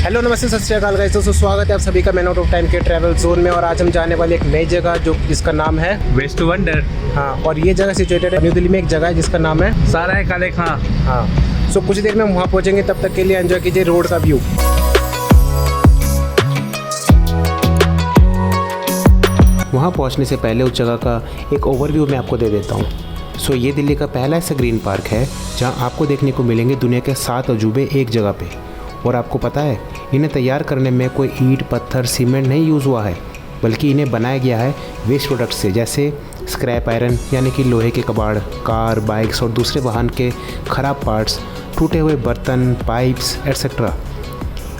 Hello नमस्ते सत श्री अकाल गाइस, दोस्तों स्वागत है आप सभी का मैन आउट ऑफ टाइम के ट्रैवल जोन में। और आज हम जाने वाले एक नई जगह जो जिसका नाम है वेस्ट टू वंडर। हाँ, और ये जगह सिचुएटेड है न्यू दिल्ली में। एक जगह है जिसका नाम है सारा है काले खां। हाँ, सो कुछ देर में हम वहाँ पहुँचेंगे, तब तक के लिए एंजॉय कीजिए रोड का व्यू। वहाँ पहुँचने से पहले उस जगह का एक ओवरव्यू मैं आपको दे देता हूँ। सो ये दिल्ली का पहला ऐसा ग्रीन पार्क है जहाँ आपको देखने को मिलेंगे दुनिया के 7 अजूबे एक जगह पे। और आपको पता है, इन्हें तैयार करने में कोई ईंट पत्थर सीमेंट नहीं यूज़ हुआ है, बल्कि इन्हें बनाया गया है वेस्ट प्रोडक्ट्स से, जैसे स्क्रैप आयरन यानी कि लोहे के कबाड़, कार, बाइक्स और दूसरे वाहन के ख़राब पार्ट्स, टूटे हुए बर्तन, पाइप्स एट्सेट्रा।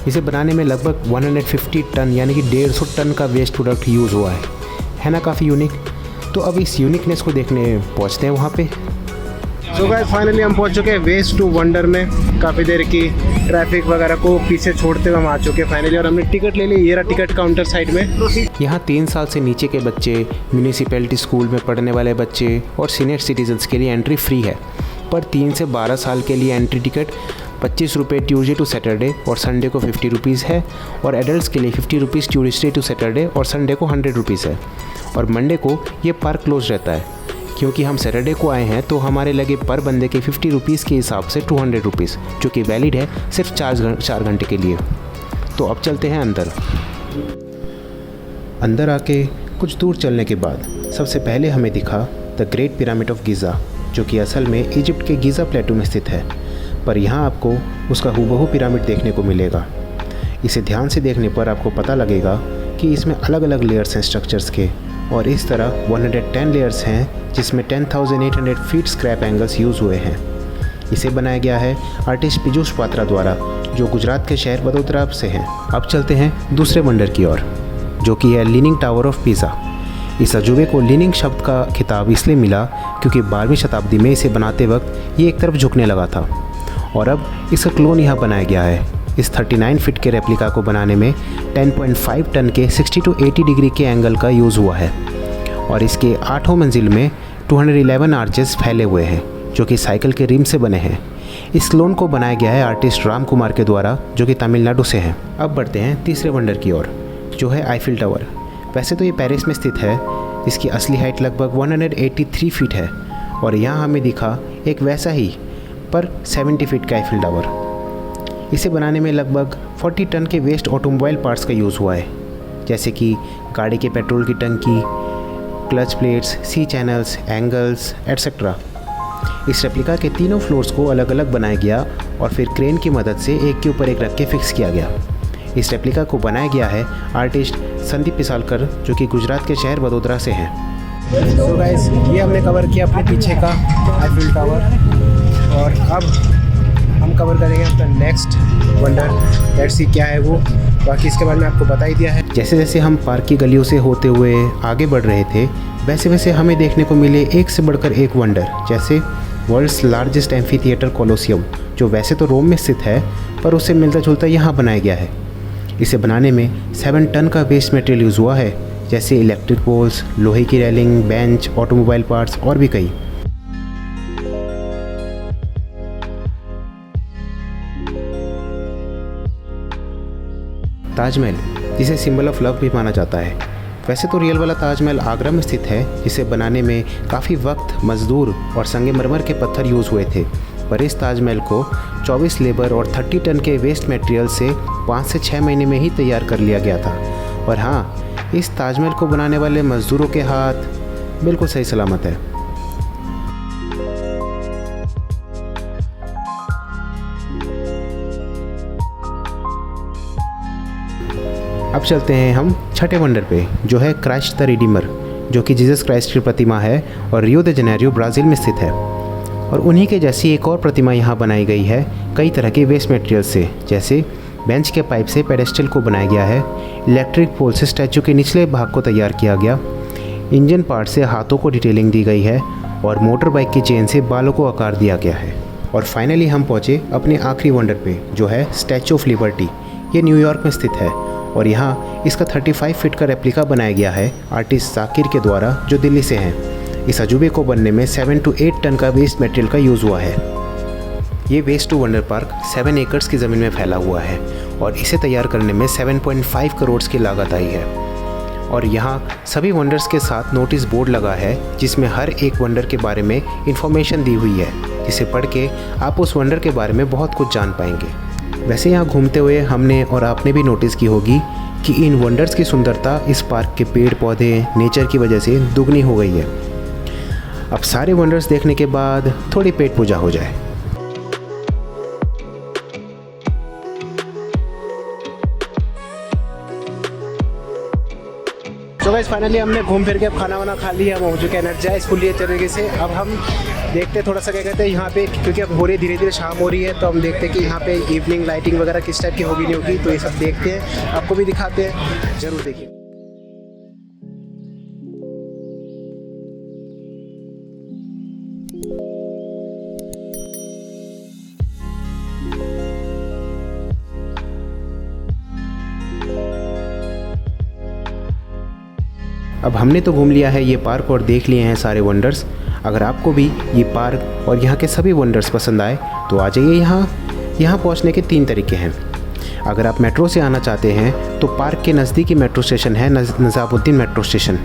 इसे बनाने में लगभग 150 टन यानी कि 150 टन का वेस्ट प्रोडक्ट यूज़ हुआ है ना, काफ़ी यूनिक। तो अब इस यूनिकनेस को देखने पहुँचते हैं वहाँ पे। सो गाइस, फाइनली हम पहुंच चुके हैं वेस्ट टू वंडर में। काफ़ी देर की ट्रैफिक वगैरह को पीछे छोड़ते हुए हम आ चुके हैं फाइनली, और हमने टिकट ले ली। ये रहा टिकट काउंटर साइड में। यहाँ 3 साल से नीचे के बच्चे, म्यूनिसिपैलिटी स्कूल में पढ़ने वाले बच्चे और सीनियर सिटीजन्स के लिए एंट्री फ्री है। पर 3 से 12 साल के लिए एंट्री टिकट 25 रुपये ट्यूसडे टू सैटरडे और संडे को 50 रुपीज़ है। और एडल्ट्स के लिए 50 रुपीज़ ट्यूसडे टू सैटरडे और संडे को 100 रुपीज़ है। और मंडे को ये पार्क क्लोज रहता है, क्योंकि हम सैटरडे को आए हैं तो हमारे लगे पर बंदे के 50 रुपीज़ के हिसाब से 200 रुपीज़, जो कि वैलिड है सिर्फ 4 घंटे के लिए। तो अब चलते हैं अंदर। अंदर आके कुछ दूर चलने के बाद सबसे पहले हमें दिखा the great pyramid of Giza, जो कि असल में इजिप्ट के गीज़ा प्लेटू में स्थित है। पर यहाँ आपको उसका हूबहू पिरामिड देखने को मिलेगा। इसे ध्यान से देखने पर आपको पता लगेगा कि इसमें अलग अलग लेयर्स हैं स्ट्रक्चर्स के, और इस तरह 110 लेयर्स हैं जिसमें 10,800 फीट स्क्रैप एंगल्स यूज़ हुए हैं। इसे बनाया गया है आर्टिस्ट पीयूष पात्रा द्वारा, जो गुजरात के शहर वडोदरा से हैं। अब चलते हैं दूसरे वंडर की ओर, जो कि है लीनिंग टावर ऑफ पीज़ा। इस अजूबे को लीनिंग शब्द का खिताब इसलिए मिला क्योंकि 12वीं शताब्दी में इसे बनाते वक्त ये एक तरफ झुकने लगा था, और अब इसका क्लोन यहाँ बनाया गया है। इस 39 फीट के रेप्लिका को बनाने में 10.5 टन के 60 to 80 डिग्री के एंगल का यूज़ हुआ है। और इसके 8वीं मंजिल में 211 आर्चेस फैले हुए हैं, जो कि साइकिल के रिम से बने हैं। इस क्लोन को बनाया गया है आर्टिस्ट राम कुमार के द्वारा, जो कि तमिलनाडु से हैं। अब बढ़ते हैं तीसरे वंडर की ओर, जो है आईफिल टावर। वैसे तो ये पेरिस में स्थित है, इसकी असली हाइट लगभग 183 फीट है। और यहाँ हमें दिखा एक वैसा ही पर 70 फीट का आईफिल टावर। इसे बनाने में लगभग 40 टन के वेस्ट ऑटोमोबाइल पार्ट्स का यूज़ हुआ है, जैसे कि गाड़ी के पेट्रोल की टंकी, क्लच प्लेट्स, सी चैनल्स, एंगल्स एट्सेट्रा। इस रेप्लिका के तीनों फ्लोर्स को अलग अलग बनाया गया और फिर क्रेन की मदद से एक के ऊपर एक रख के फिक्स किया गया। इस रेप्लिका को बनाया गया है आर्टिस्ट संदीप पिसालकर, जो कि गुजरात के शहर वडोदरा से हैं। सो गाइस, ये हमने कवर किया अपने पीछे का आईफिल टावर, और अब हम कवर करेंगे अपना नेक्स्ट वंडर। लेट्स सी क्या है वो। बाकी इसके बारे में आपको बता ही दिया है। जैसे जैसे हम पार्क की गलियों से होते हुए आगे बढ़ रहे थे, वैसे वैसे हमें देखने को मिले एक से बढ़कर एक वंडर, जैसे world's largest amphitheatre Colosseum, जो वैसे तो रोम में स्थित है पर उससे मिलता जुलता यहाँ बनाया गया है। इसे बनाने में 7 टन का वेस्ट मटेरियल यूज़ हुआ है, जैसे इलेक्ट्रिक पोल्स, लोहे की रेलिंग, बेंच, ऑटोमोबाइल पार्ट्स और भी कई। ताजमहल, जिसे सिंबल ऑफ लव भी माना जाता है। वैसे तो रियल वाला ताजमहल आगरा में स्थित है, जिसे बनाने में काफ़ी वक्त, मजदूर और संगमरमर के पत्थर यूज़ हुए थे। पर इस ताजमहल को 24 लेबर और 30 टन के वेस्ट मटेरियल से 5 से 6 महीने में ही तैयार कर लिया गया था। और हाँ, इस ताजमहल को बनाने वाले मजदूरों के हाथ बिल्कुल सही सलामत है। अब चलते हैं हम छठे वंडर पे, जो है क्राइस्ट द रिडीमर, जो कि जीसस क्राइस्ट की प्रतिमा है और रियो दे जेनेरियो ब्राज़ील में स्थित है। और उन्हीं के जैसी एक और प्रतिमा यहाँ बनाई गई है कई तरह के वेस्ट मटेरियल से, जैसे बेंच के पाइप से पेडेस्टल को बनाया गया है, इलेक्ट्रिक पोल से स्टैचू के निचले भाग को तैयार किया गया, इंजन पार्ट से हाथों को डिटेलिंग दी गई है, और मोटर बाइक की चेन से बालों को आकार दिया गया है। और फाइनली हम पहुँचे अपने आखिरी वंडर पे, जो है स्टैचू ऑफ लिबर्टी। ये न्यूयॉर्क में स्थित है, और यहाँ इसका 35 फीट का रेप्लिका बनाया गया है आर्टिस्ट जाकिर के द्वारा, जो दिल्ली से हैं। इस अजूबे को बनने में 7 to 8 टन का वेस्ट मटेरियल का यूज़ हुआ है। ये वेस्ट टू वंडर पार्क 7 एकड़ की ज़मीन में फैला हुआ है और इसे तैयार करने में 7.5 करोड़ की लागत आई है। और यहाँ सभी वंडर्स के साथ नोटिस बोर्ड लगा है जिसमें हर एक वंडर के बारे में इंफॉर्मेशन दी हुई है, जिसे पढ़ के आप उस वंडर के बारे में बहुत कुछ जान पाएंगे। वैसे यहाँ घूमते हुए हमने और आपने भी नोटिस की होगी कि इन वंडर्स की सुंदरता इस पार्क के पेड़ पौधे नेचर की वजह से दुगनी हो गई है। अब सारे वंडर्स देखने के बाद थोड़ी पेट पूजा हो जाए। तो गाइस फाइनली हमने घूम फिर के अब खाना वाना खा लिया, हम हो चुके एनर्जाइज फुली तरीके से। अब हम देखते हैं थोड़ा सा क्या कहते हैं यहाँ पे, क्योंकि अब हो रही है धीरे धीरे शाम हो रही है, तो हम देखते हैं कि यहाँ पे इवनिंग लाइटिंग वगैरह किस टाइप की होगी नहीं होगी। तो ये सब देखते हैं, आपको भी दिखाते हैं, ज़रूर देखिए। अब हमने तो घूम लिया है ये पार्क और देख लिए हैं सारे वंडर्स। अगर आपको भी ये पार्क और यहाँ के सभी वंडर्स पसंद आए तो आ जाइए यहाँ पहुँचने के 3 तरीके हैं। अगर आप मेट्रो से आना चाहते हैं तो पार्क के नज़दीकी मेट्रो स्टेशन है निज़ामुद्दीन मेट्रो स्टेशन।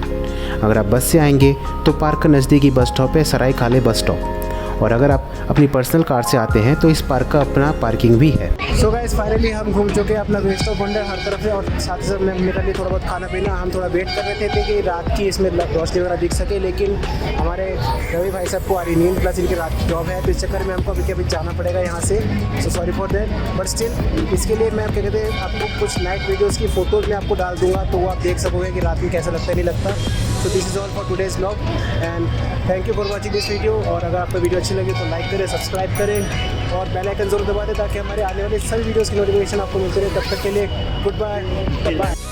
अगर आप बस से आएंगे तो पार्क का नज़दीकी बस स्टॉप है सराय खाले बस स्टॉप। और अगर आप अपनी पर्सनल कार से आते हैं तो इस पार्क का अपना पार्किंग भी है। सो गाइस फाइनली हम घूम चुके हैं अपना वेस्ट ऑफ वंडर हर तरफ से, और साथ ही साथ हमने कर लिया थोड़ा बहुत खाना पीना। हम थोड़ा वेट कर रहे थे कि रात की इसमें रोशनी वगैरह दिख सके, लेकिन हमारे रवि भाई साहब को आ रही नींद, प्लस इनकी रात की जॉब है, तो इस चक्कर में हमको अभी जाना पड़ेगा यहाँ से। So sorry for that, but still इसके लिए मैं क्या कहते हैं आपको कुछ नाइट वीडियोज़ की फ़ोटोज़ में आपको डाल दूँगा, तो वो आप देख सकोगे कि रात में कैसा लगता है नहीं लगता। So this is all for today's vlog and thank you for watching this video. और अगर आपको वीडियो अच्छी लगी तो लाइक करें, सब्सक्राइब करें और बेल आइकन जरूर दबा दें ताकि हमारे आने वाले सभी वीडियोज़ की नोटिफिकेशन आपको मिलते रहे। तब तक के लिए गुड बाय।